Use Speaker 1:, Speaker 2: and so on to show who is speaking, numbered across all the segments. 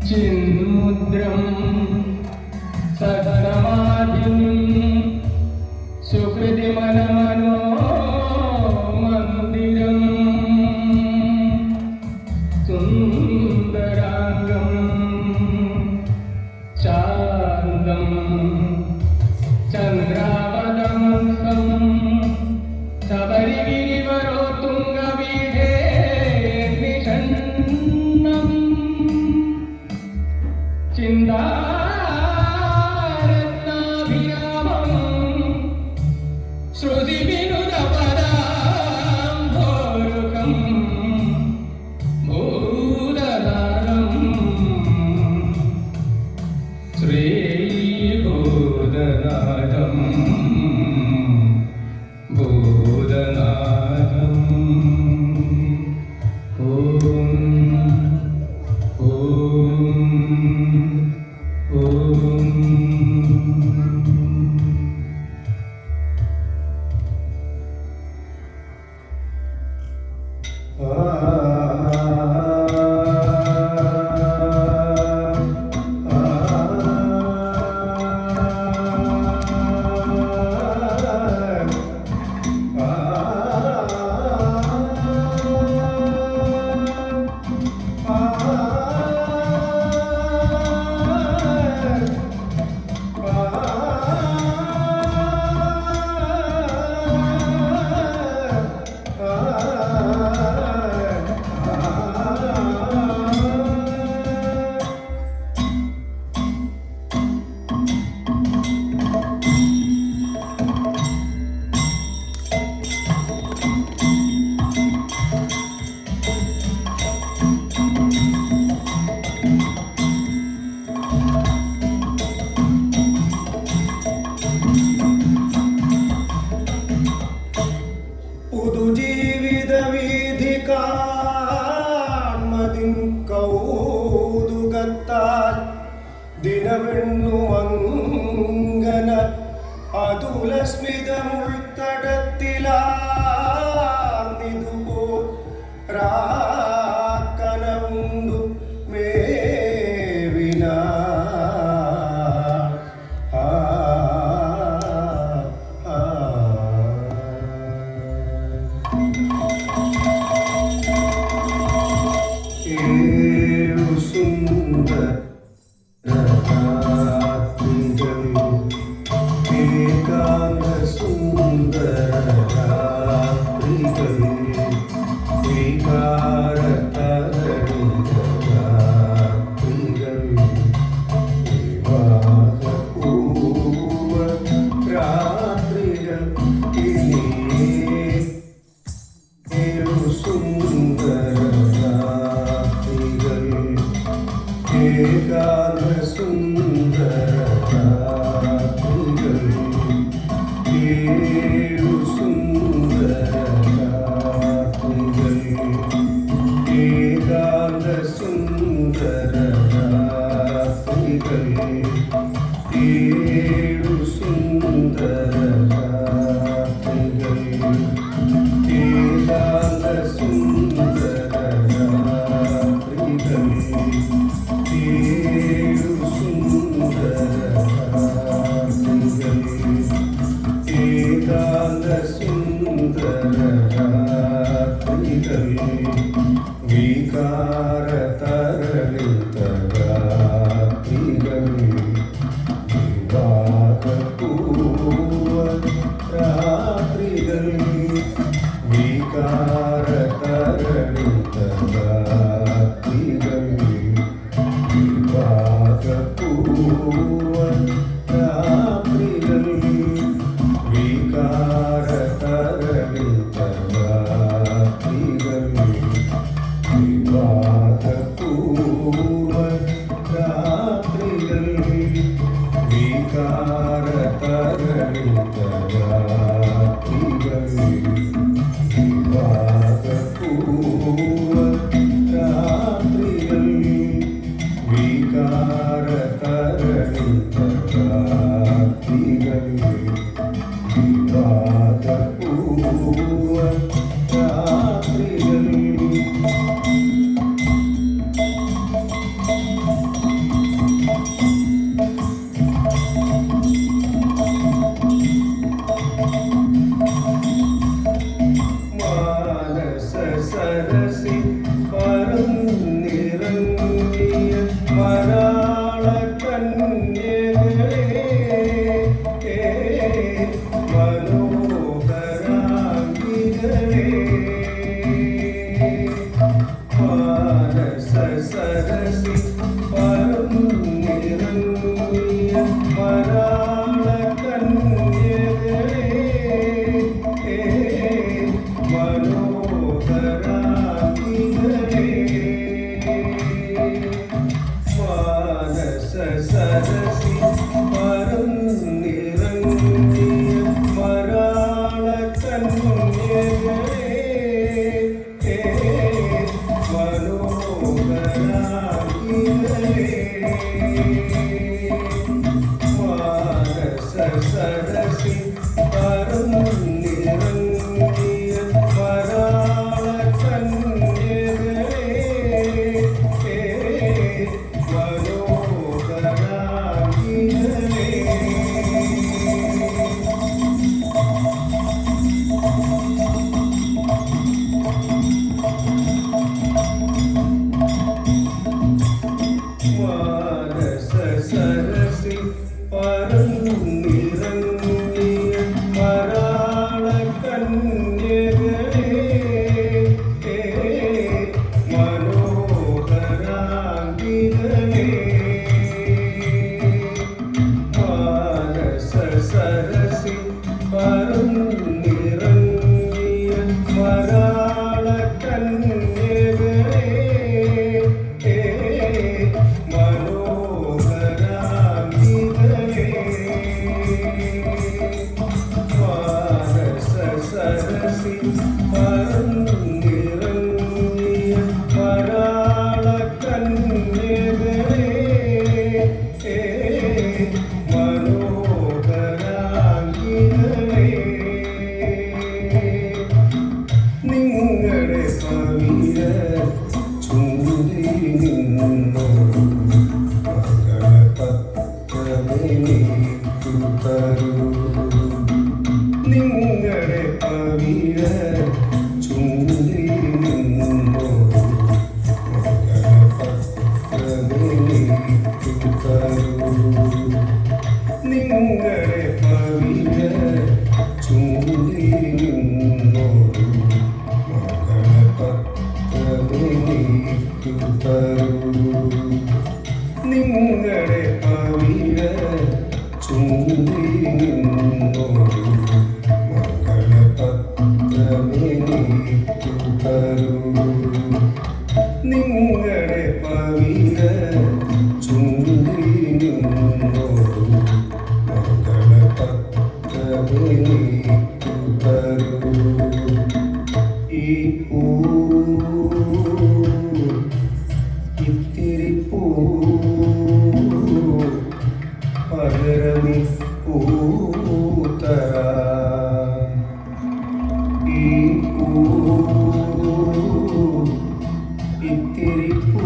Speaker 1: ചിന്മുദ്രം സദമാധിം സുഹൃതിമനമനോ മന്ദിരം സുന്ദരാംഗം ശാന്തം ചന്ദ്രാവതംസം ശബരിഗിരിവരോ തുംഗവീഢേ നിഷണ്ണം ചിന്താരത്നാഭിരാമം ശ്രുതിവിനുതപദാംഭോരുഹം ഭൂതനാദം ശ്രീഭൂതനാദം ഭൂതനാദം കൗതുകത്താൽ ദിനമെണ്ണുമങ്കന അതുലസ്മിതമുൾത്തടത്തിലാർന്നിതുപോൽ പ്രാക്കനമുണ്ടു മേവിനാ
Speaker 2: വികാരതരളിത
Speaker 1: സരസി പറന്നിറങ്ങിയ വരാള കന്യകളെ മനോഹരാംഗികളെ മാനസ സരസി പറന്നിറങ്ങിയ വരാള കന്യകളെ മനോഹരാംഗികളെ മാനസ സരസി പറന്നിറങ്ങിയ വരാള കന്യകളെ സരസി പറന്നിറങ്ങിയ വരാള കന്യകളെ മനോഹരാംഗികളെ നിങ്ങളുടെ പവിഴ ചൂടി നിന്നൊരു മകളപത്രമേനീട്ടു നിങ്ങളുടെ പവിഴ ചൂടി നിന്നൊരു മകളപത്രമേനീട്ടു നിങ്ങളുടെ പവിഴ ചൂടി നിന്നൊരു മകളപത്രമേനീട്ടു നിങ്ങളുടെ പവിഴ ചൂടി നിന്നൊരു മകളപത്രമേനീട്ടു നിങ്ങളുടെ പവിഴ ചൂടി നിന്നൊരു മകളപത്രമേനീട്ടു ഈ പൂ ഇത്തിരി പൂ പകരമി പൂത്തരാം ഈ പൂ ഇത്തിരി പൂ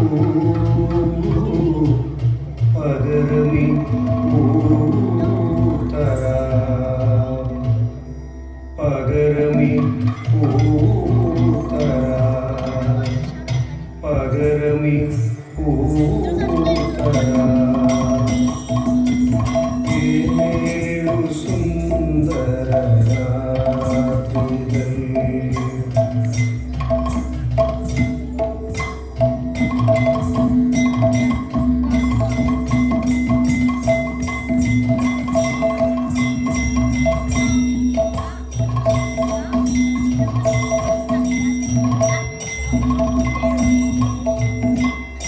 Speaker 1: പകരമി പൂത്തരാം പകരമി പൂത്തരാം പകരമി പൂത്തരാം സുന്ദര രാത്രികൾ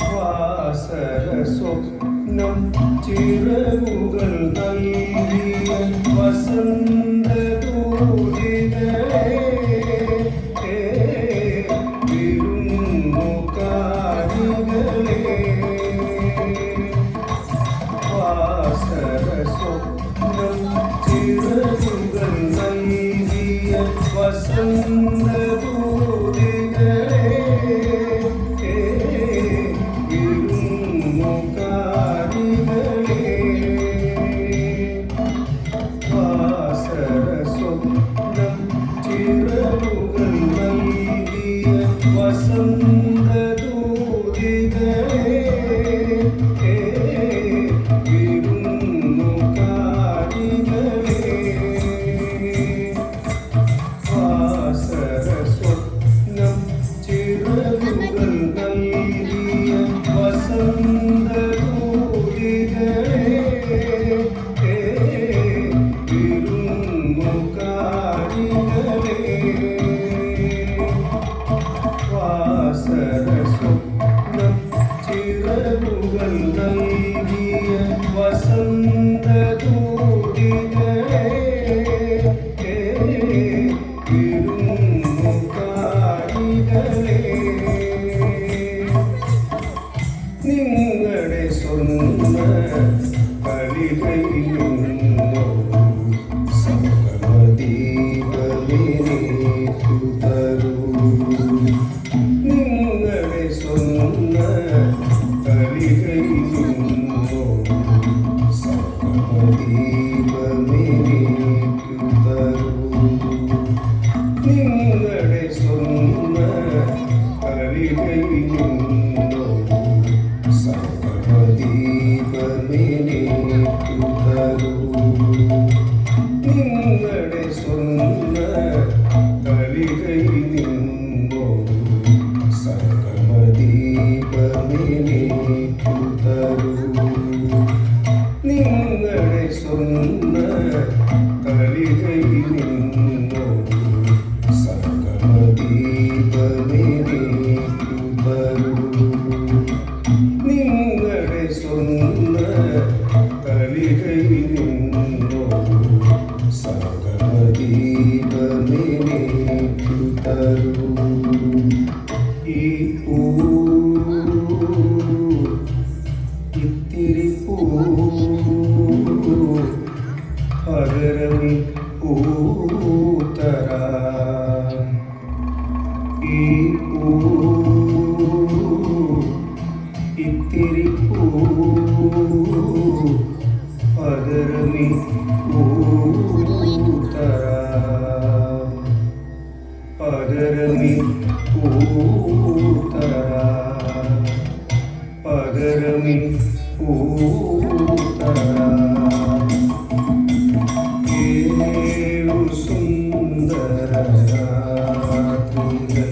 Speaker 1: വാസര സ്വപ്നം ചിറകുകൾ നൽകിയ വസന്തദൂതികളെ വിരുന്നുകാരികളെ വാസര സ്വപ്നം ചിറകുകൾ നൽകിയ വസന്തദൂതികളെ വാസര തരൂ നിങ്ങളെ സ്വന്ന കളികളിൽ നിന്നോ സർവദീപമേനിക്കു തരൂ നിങ്ങളെ സ്വന്ന കളികളിൽ നിന്നോ സർവദീപമേനിക്കു തരൂ നിങ്ങളുടെ സ്വന്ന കളികളിൽ നിന്നോ സംഗമദീപമേനിക്കു തരൂ നിങ്ങളുടെ സ്വന്ന കളികളിൽ നിന്നോ സംഗമദീപമേനിക്കു തരൂ നിങ്ങളുടെ സ്വന്ന കളികളിൽ നിന്നോ സംഗമദീപമേനിക്കു തരൂ ഈ ഇത്തിരി പകരമി തരാം ഈ ഇത്തിരി പകരമി തരാം പകരമി തരാം പകരമി തരാം ഏഴു സുന്ദര രാത്രികൾ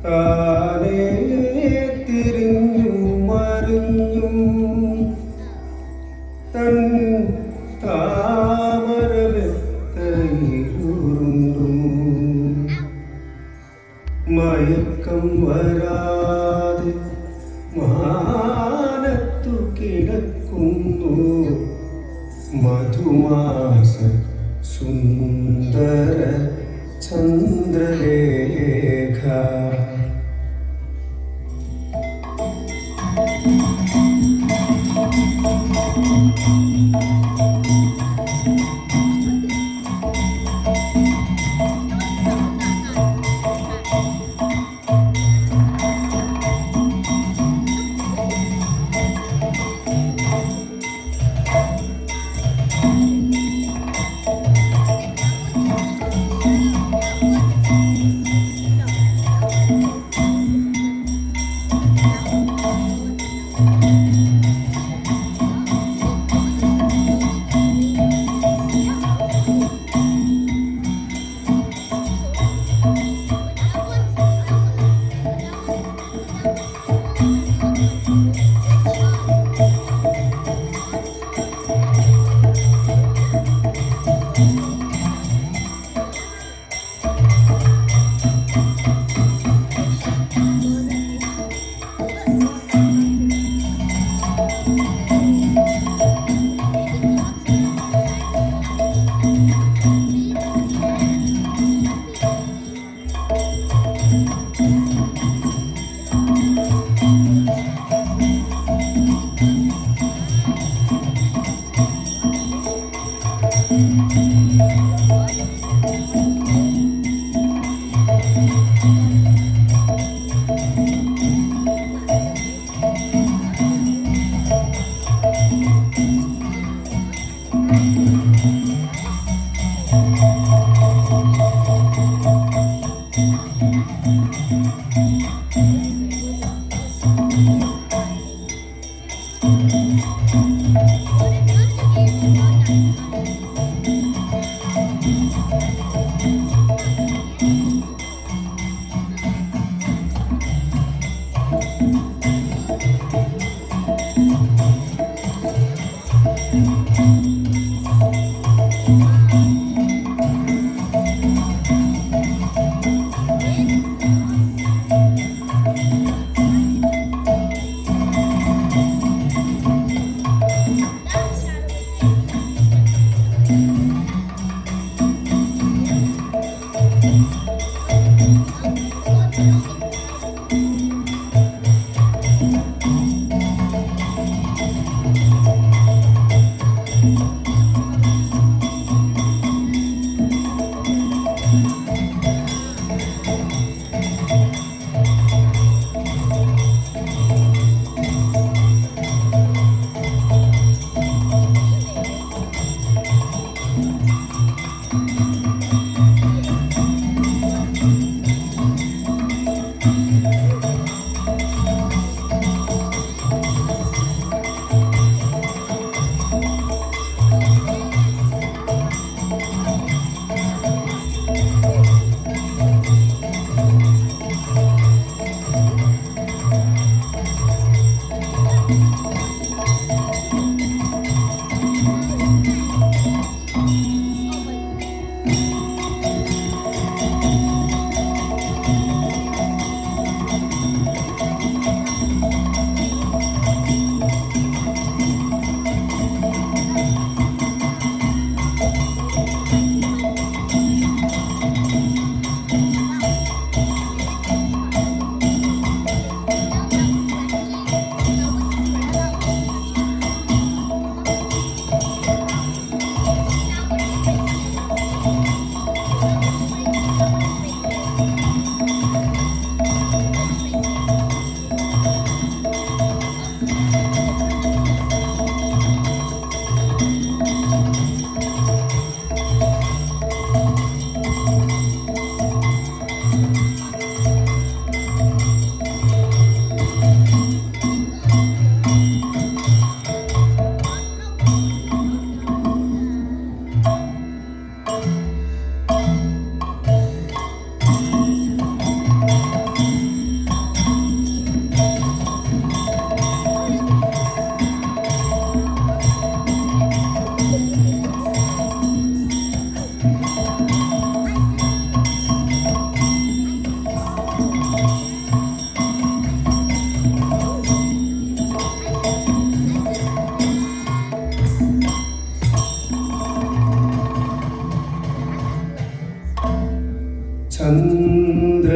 Speaker 1: താനേ തിരിഞ്ഞും മറിഞ്ഞും തൻ താമരവെത്തയിലുരുണ്ടും മയക്കം വരാതെ മാനത്തു കിടക്കുന്നു മധുമാസ സുന്ദര ചന്ദ്രലേഖ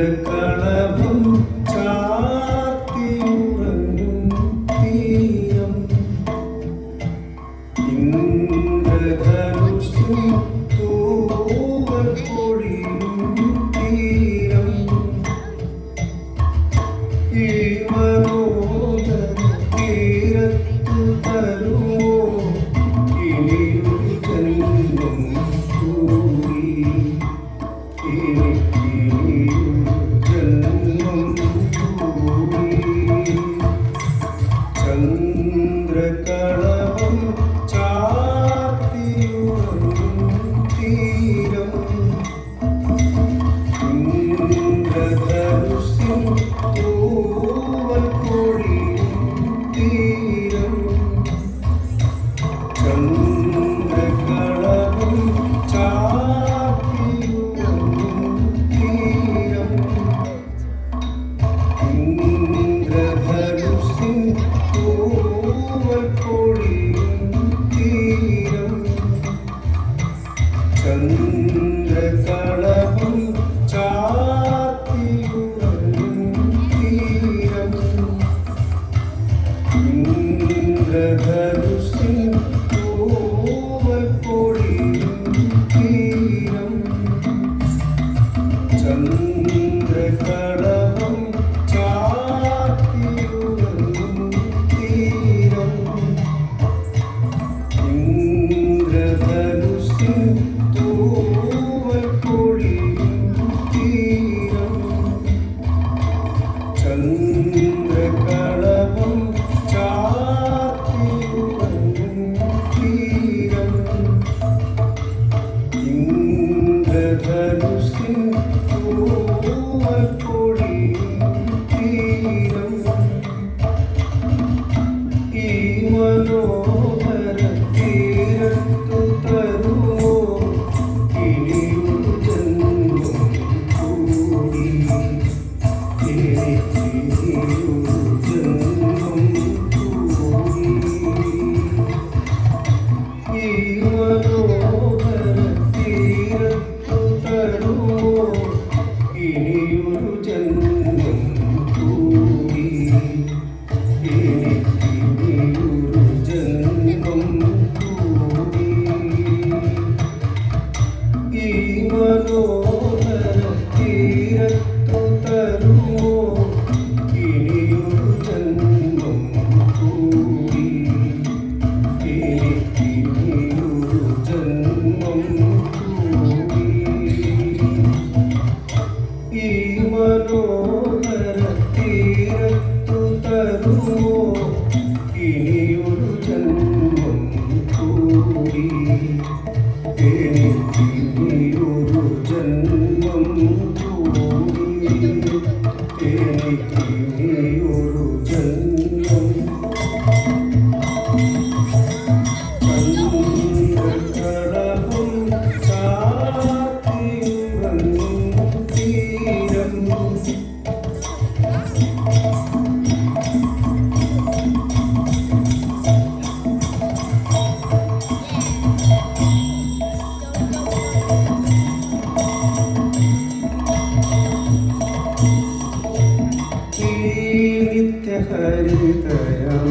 Speaker 1: ചന്ദ്രകളഭം ചാർത്തിയുറങ്ങും തീരം ഇന്ദ്രധനുസ്സിൻ തൂവൽ പൊഴിയും തീരം ഈ മനോഹര തീരത്ത് തരുമോ ഇനിയൊരു ജന്മം കൂടി ചന്ദ്രകളഭം ചാർത്തിയുറങ്ങും തീരം ഇന്ദ്രധനുസ്സിൻ തൂവൽ പൊഴിയും തീരം ചന്ദ്രകളഭം ചാർത്തിയുറങ്ങും തീരം ഇന്ദ്രധനുസ്സിൻ തൂവൽ പൊഴിയും തീരം ചന്ദ്രകളഭം ചാർത്തിയുറങ്ങും തീരം ഇന്ദ്രധനുസ്സിൻ തൂവൽ പൊഴിയും തീരം ചന്ദ്രകളഭം ചാർത്തിയുറങ്ങും തീരം ഇന്ദ്രധനുസ്സിൻ തൂവൽ പൊഴിയും തീരം ചന്ദ്രകളഭം ചാർത്തിയുറങ്ങും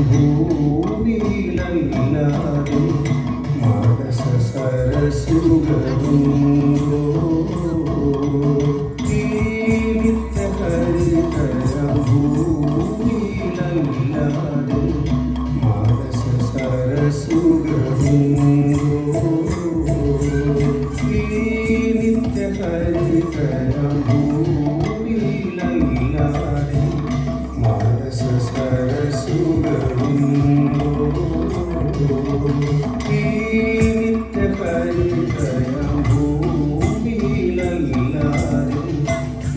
Speaker 1: ഭൂമിയിലല്ലാതെ മാനസ സരസുകളുണ്ടോ ഈ നിത്യഹരിതരം ഭൂമിയിലല്ലാതെ മാനസ സരസുകളുണ്ടോ ഈ നിത്യഹരിതരം ഭൂമിയിലല്ലാതെ മാനസ സരസുകളുണ്ടോ ഈ നിത്യഹരിതരം ഭൂമിയിലല്ലാതെ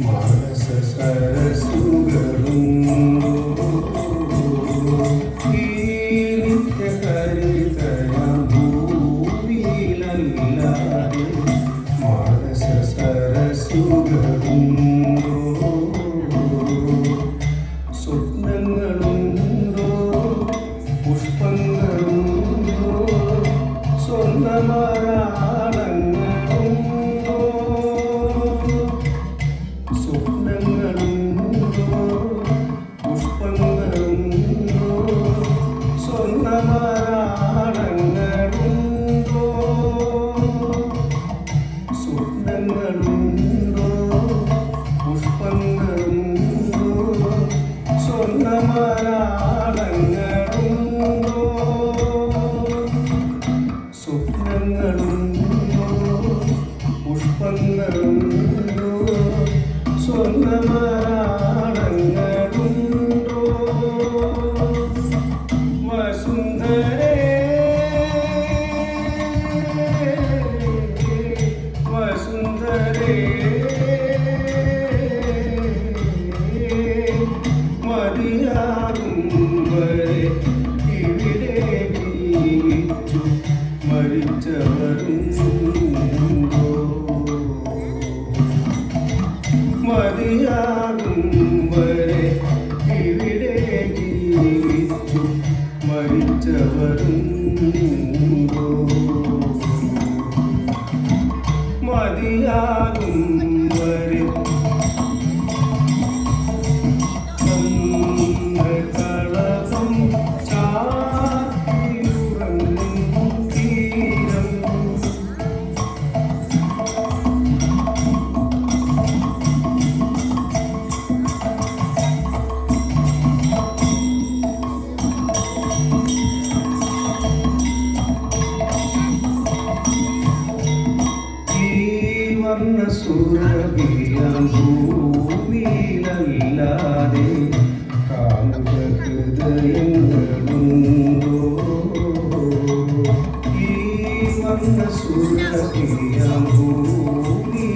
Speaker 1: മാനസ സരസുകളുണ്ടോ ഈ നിത്യഹരിതരം ഭൂമിയിലല്ലാതെ മാനസ സരസുകളുണ്ടോ സ്വപ്നങ്ങളുണ്ടോ പുഷ്പങ്ങളുണ്ടോ സ്വർണ്ണമാരാളങ്ങളുണ്ടോ സ്വപ്നങ്ങളുണ്ടോ പുഷ്പങ്ങളുണ്ടോ സ്വർണ്ണമാരാളങ്ങളുണ്ടോ സ്വപ്നങ്ങളുണ്ടോ പുഷ്പങ്ങളുണ്ടോ സ്വർണ്ണമാരാളങ്ങളുണ്ടോ സ്വപ്നങ്ങളുണ്ടോ പുഷ്പങ്ങളുണ്ടോ സ്വർണ്ണമാരാളങ്ങളുണ്ടോ വസുന്ധരേ വസുന്ധരേ മതിയാകും വരെ ഇവിടെ ജീവിച്ചു മരിച്ചവരുണ്ടോ മതിയാകും വരെ ഇവിടെ ജീവിച്ചു മരിച്ചവരുണ്ടോ മതിയാകും വരെ കളഭം ചാത്തിയുറങ്ങും തീരം ഈ വർണ്ണസുരഭിയാം ഭൂമിയിലല്ലാതെ കാമുക ഹൃദയങ്ങളുണ്ടോ ഈ വർണ്ണസുരഭിയാം ഭൂമിയിലല്ലാതെ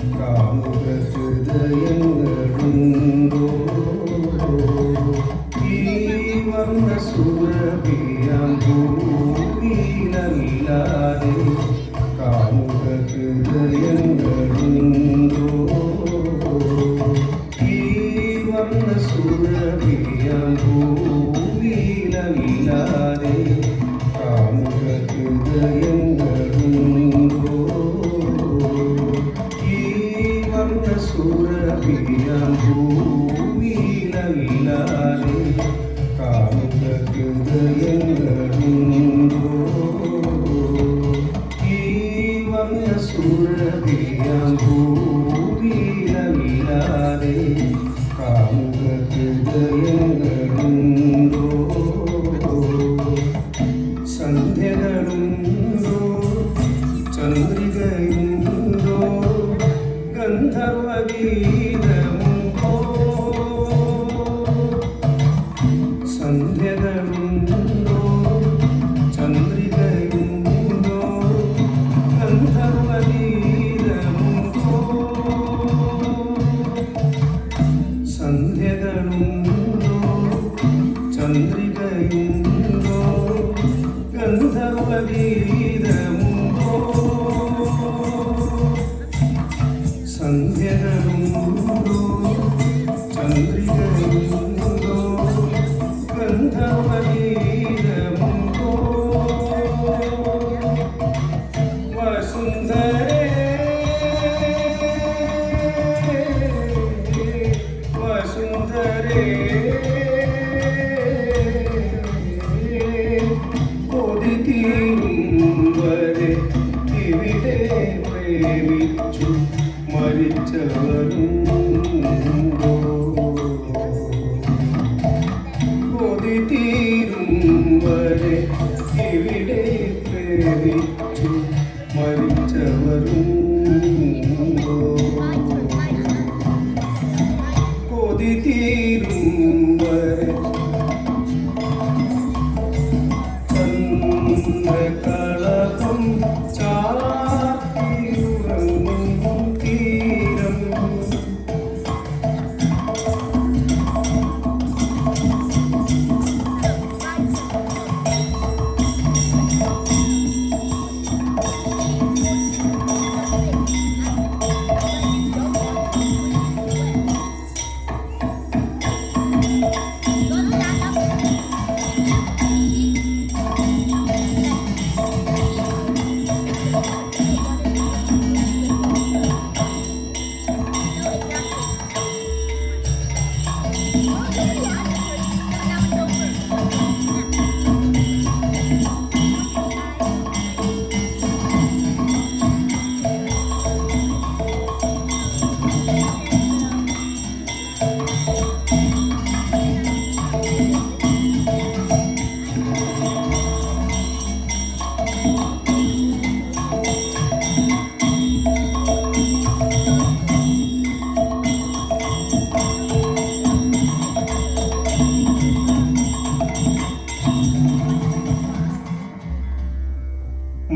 Speaker 1: കാമുക ഹൃദയങ്ങളുണ്ടോ ഈ വർണ്ണസുരഭിയാം ഭൂമിയിലല്ലാതെ കാമുക ഹൃദയങ്ങളുണ്ടോ ഈ വർണ്ണസുരഭിയാം ഭൂമിയിലല്ലാതെ കാമുക ഹൃദയങ്ങളുണ്ടോ ഈ വർണ്ണസുരഭിയാം ഭൂമിയിലല്ലാതെ കാമുക ഹൃദയങ്ങളുണ്ടോ ഈ വർണ്ണസുരഭിയാം ഭൂമിയിലല്ലാതെ കാമുക ഹൃദയങ്ങളുണ്ടോ സന്ധ്യകളുണ്ടോ ചന്ദ്രികയുണ്ടോ ഗന്ധർവഗീതമുണ്ടോ സന്ധ്യകളുണ്ടോ ചന്ദ്രികയുണ്ടോ ഗന്ധർവഗീതമുണ്ടോ സന്ധ്യകളുണ്ടോ ചന്ദ്രികയുണ്ടോ ഗന്ധർവഗീതമുണ്ടോ സന്ധ്യകളുണ്ടോ ചന്ദ്രികയുണ്ടോ ഗന്ധർവഗീതമുണ്ടോ വസുന്ധരേ വസുന്ധരേ കൊതി തീരും വരെ ഇവിടെ പ്രേമിച്ചു മരിച്ചവരും കൊതി തീരും വരെ ചന്ദ്രകളകം ചാർത്തിയുറങ്ങും തീരം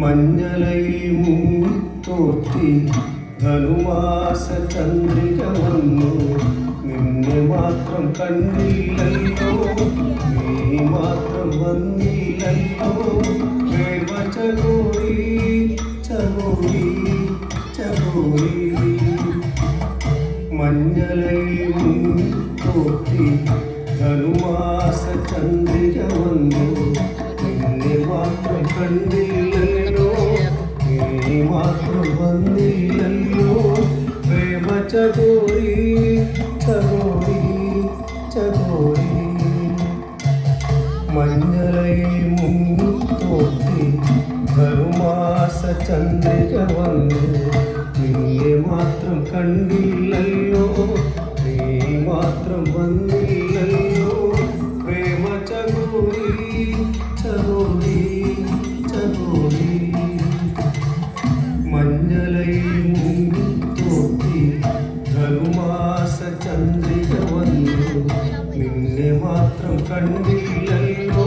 Speaker 1: മഞ്ഞലയിൽ മുങ്ങിത്തോർത്തി ധനുമാസ ചന്ദ്രിക വന്നു നിന്നെ മാത്രം കണ്ടില്ലല്ലോ നീ മാത്രം വന്നില്ലല്ലോ പ്രേമ ചകോരി ചകോരി ചകോരി മഞ്ഞലയിൽ മുങ്ങിത്തോർത്തി ധനുമാസ ചന്ദ്രിക വന്നു നിന്നെ മാത്രം കണ്ടില്ലല്ലോ നീ മാത്രം വന്നില്ലല്ലോ പ്രേമ ചകോരി ചകോരി ചകോരി മഞ്ഞളയിൽ മുങ്ങിത്തോർത്തി ധനുമാസ ചന്ദ്രിക വന്നു നിന്നെ മാത്രം കണ്ടില്ലല്ലോ നീ മാത്രം വന്നില്ലല്ലോ പ്രേമ ചകോരി ചകോരി ചകോരി മഞ്ഞലയിൽ മുങ്ങിത്തോർത്തി ധനുമാസ ചന്ദ്രിക വന്നു നിന്നെ മാത്രം കണ്ടില്ലല്ലോ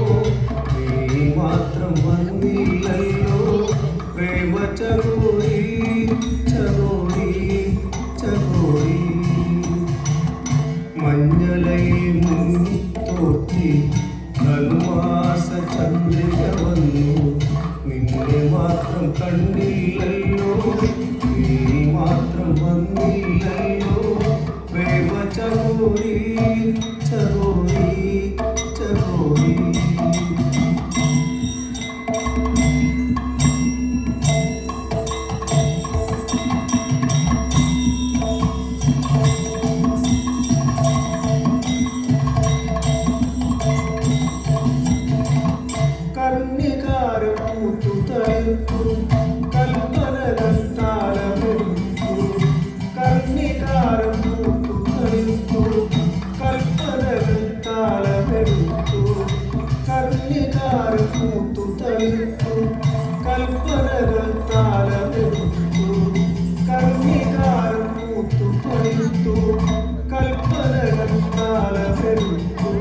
Speaker 1: നീ മാത്രം വന്നില്ലല്ലോ പ്രേമ ചകോരി ചകോരി ചകോരി മഞ്ഞലയിൽ മുങ്ങിത്തോർത്തി ധനുമാസ ചന്ദ്രിക വന്നു നിന്നെ മാത്രം കണ്ടില്ലല്ലോ നീ മാത്രം വന്നില്ലല്ലോ പ്രേമ ചകോരി ചകോരി ചകോരി കൽപ്പനകൾ താളമെടുത്തു കർണികാരം പൂത്തുതളിർത്തു കൽപ്പനകൾ താളമെടുത്തു കർണികാരം പൂത്തുതളിർത്തു കൽപ്പനകൾ താളമെടുത്തു കർണികാരം പൂത്തുതളിർത്തു കൽപ്പനകൾ താളമെടുത്തു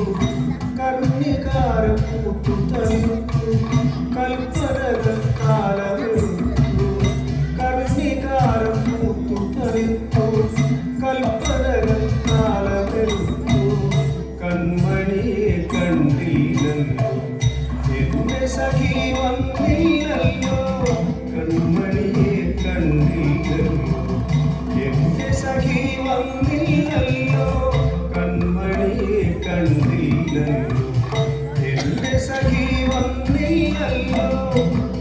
Speaker 1: കർണികാരം പൂത്തുതളിർത്തു കൽപ്പനകൾ താളമെടുത്തു കർണികാരം പൂത്തുതളിർത്തു കൽപ്പനകൾ താളമെടുത്തു കൺമണിയെ കണ്ടില്ലല്ലോ എന്റെ സഖി വന്നില്ലല്ലോ കൺമണിയെ കണ്ടില്ലല്ലോ എന്റെ സഖി വന്നില്ലല്ലോ കൺമണിയെ കണ്ടില്ലല്ലോ എന്റെ സഖി വന്നില്ലല്ലോ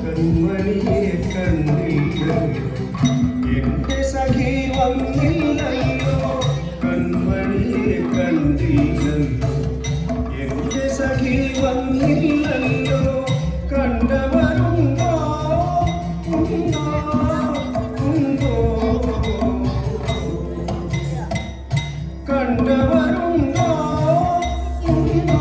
Speaker 1: കൺമണിയെ കണ്ടില്ലല്ലോ എന്റെ സഖി വന്നില്ലല്ലോ കൺമണിയെ കണ്ടില്ലല്ലോ എന്റെ സഖി വന്നില്ലല്ലോ കണ്ടവരുണ്ടോ ഉണ്ടോ ഉണ്ടോ കണ്ടവരുണ്ടോ ഉണ്ടോ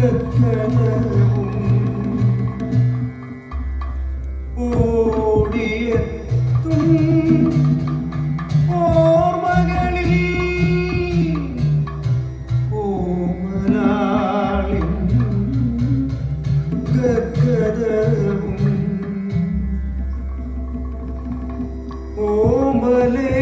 Speaker 1: ഗദ്ഗദവും ഓടിയെത്തും ഓർമ്മകളിൽ ഓമലാളിൻ ഗദ്ഗദവും ഓമലേ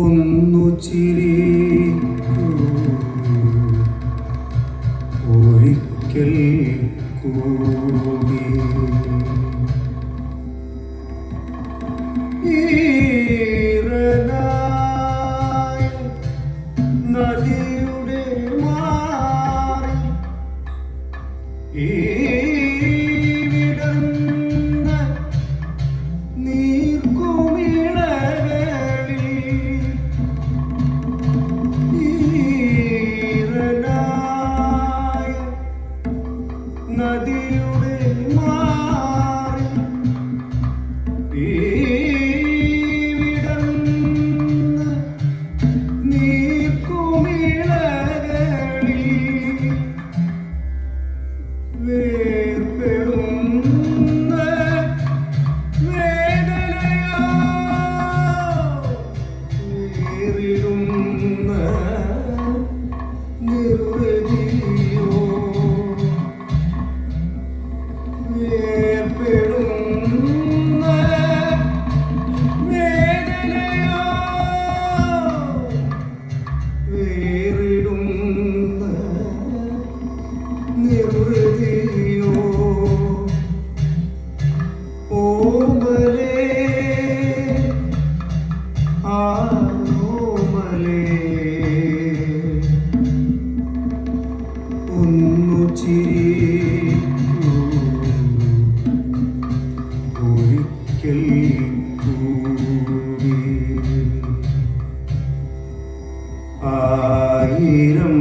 Speaker 1: ഒന്നു ചിരിക്കൂ ഒരിക്കൽ കൂടി ഈറനായ നദിയുടെ മാറി ഈ വിടർന്ന നീർക്കുമിളകളിൽ ഈറനായ നദിയുടെ മാറി ഈ വിടർന്ന നീർക്കുമിളകളിൽ വേർപെടുന്ന വേദനയോ വേറിടുന്ന നിർവൃതിയോ വേർപെടുന്ന വേദനയോ വേറിടുന്ന നിർവൃതിയോ ഓമലേ ഓമലേ ഒന്നു ചിരിക്കൂ ഒരിക്കൽ കൂടി ആയിരം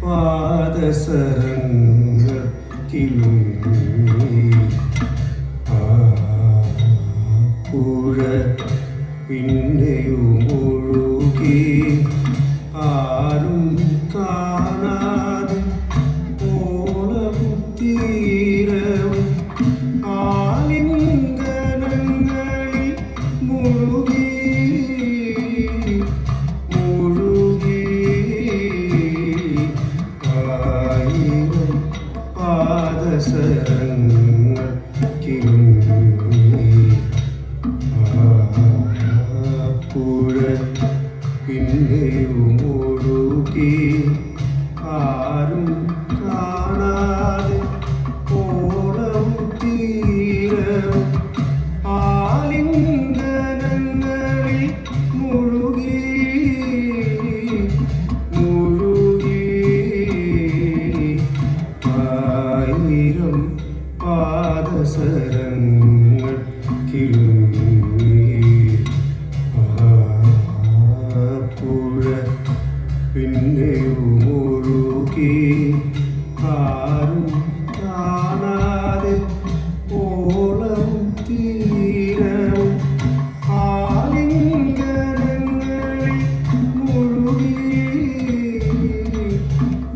Speaker 1: പാദസരങ്ങൾ കിലുങ്ങി ആ പുഴ പിന്നെയും ഒഴുകി ആരും കാണാതെ ഓളവും തീരവും ആലിംഗനങ്ങളിൽ മുഴുകി മുഴുകി ആയിരം പാദസരങ്ങൾ കിലുങ്ങി പുഴ പിന്നെയും ഒഴുകി ആരും കാണാതെ ഓളവും തീരവും ആലിംഗനങ്ങളിൽ മുഴുകി മുഴുകി ആയിരം പാദസരങ്ങൾ കിലുങ്ങി പുഴ പിന്നെയും ഒഴുകി ആരും കാണാതെ ഓളവും തീരവും ആലിംഗനങ്ങളിൽ മുഴുകി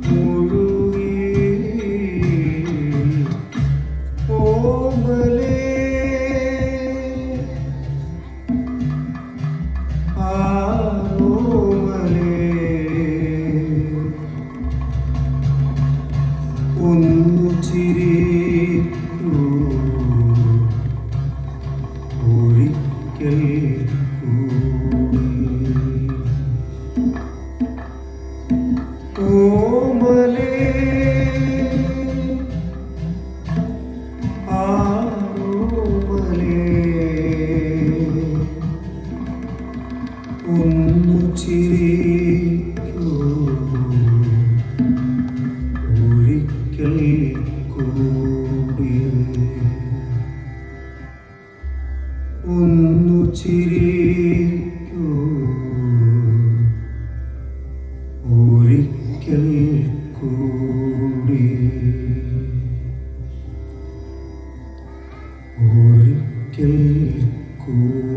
Speaker 1: മുഴുകി ഓമലേ ഒന്നു ചിരിക്കൂ ഒരിക്കൽ കൂടി ഓമലേ ഓമലേ ഒന്നു ചിരിക്കൂ ഒരിക്കൽ കൂടി ഒന്നു ചിരിക്കൂ ഒരിക്കൽ കൂടി ഒരിക്കൽ കൂടി